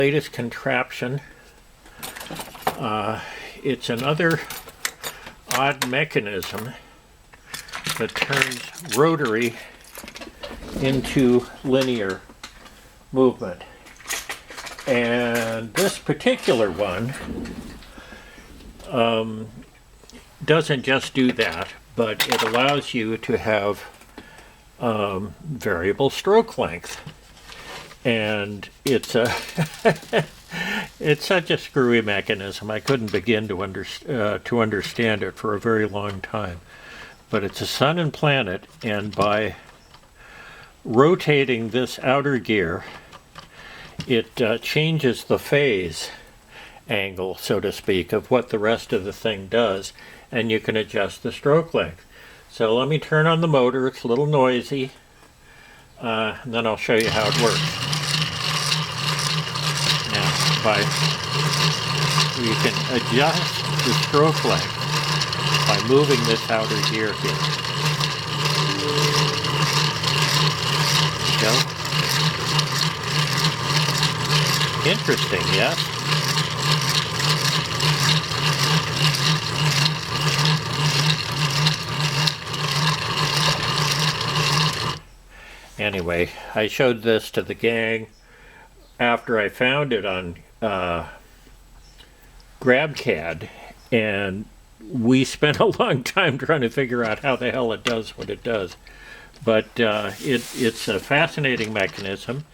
Latest contraption. It's another odd mechanism that turns rotary into linear movement. And this particular one doesn't just do that, but it allows you to have variable stroke length. And it's a it's such a screwy mechanism. I couldn't begin to understand it for a very long time. But it's a sun and planet, and by rotating this outer gear, it changes the phase angle, so to speak, of what the rest of the thing does, and you can adjust the stroke length. So let me turn on the motor. It's a little noisy, and then I'll show you how it works. Now, you can adjust the stroke length by moving this outer gear here. There you go. Interesting, yes? Anyway, I showed this to the gang after I found it on GrabCAD, and we spent a long time trying to figure out how the hell it does what it does. But it's a fascinating mechanism,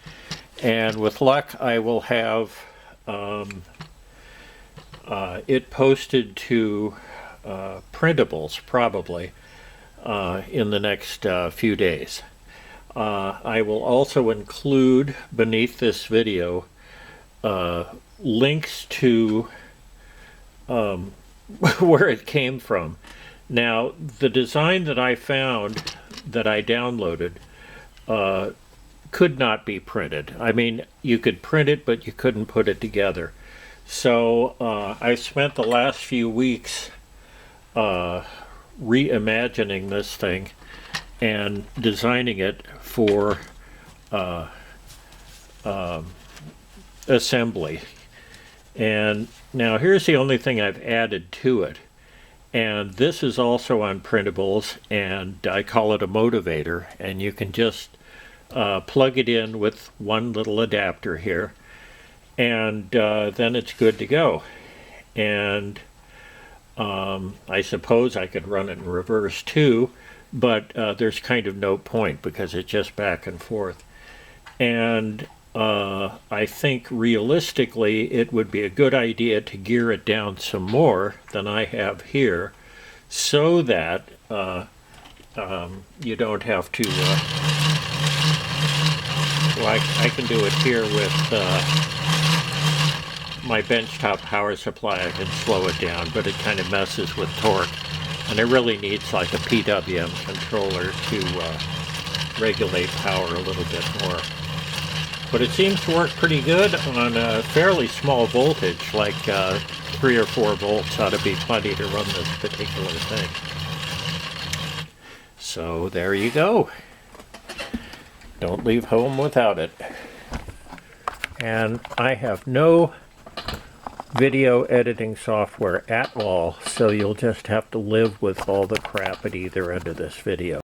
and with luck I will have it posted to printables probably in the next few days. I will also include beneath this video links to where it came from. Now, the design that I found, that I downloaded, could not be printed. I mean, you could print it, but you couldn't put it together. So I spent the last few weeks reimagining this thing and designing it for assembly. And now here's the only thing I've added to it. And this is also on printables, and I call it a motivator, and you can just plug it in with one little adapter here, and then it's good to go. And I suppose I could run it in reverse too, but there's kind of no point because it's just back and forth. And I think realistically it would be a good idea to gear it down some more than I have here, so that you don't have to well, I can do it here with my benchtop power supply. I can slow it down, but it kind of messes with torque, and it really needs like a PWM controller to regulate power a little bit more. But it seems to work pretty good on a fairly small voltage, like 3 or 4 volts ought to be plenty to run this particular thing. So there you go. Don't leave home without it. And I have no video editing software at all, so you'll just have to live with all the crap at either end of this video.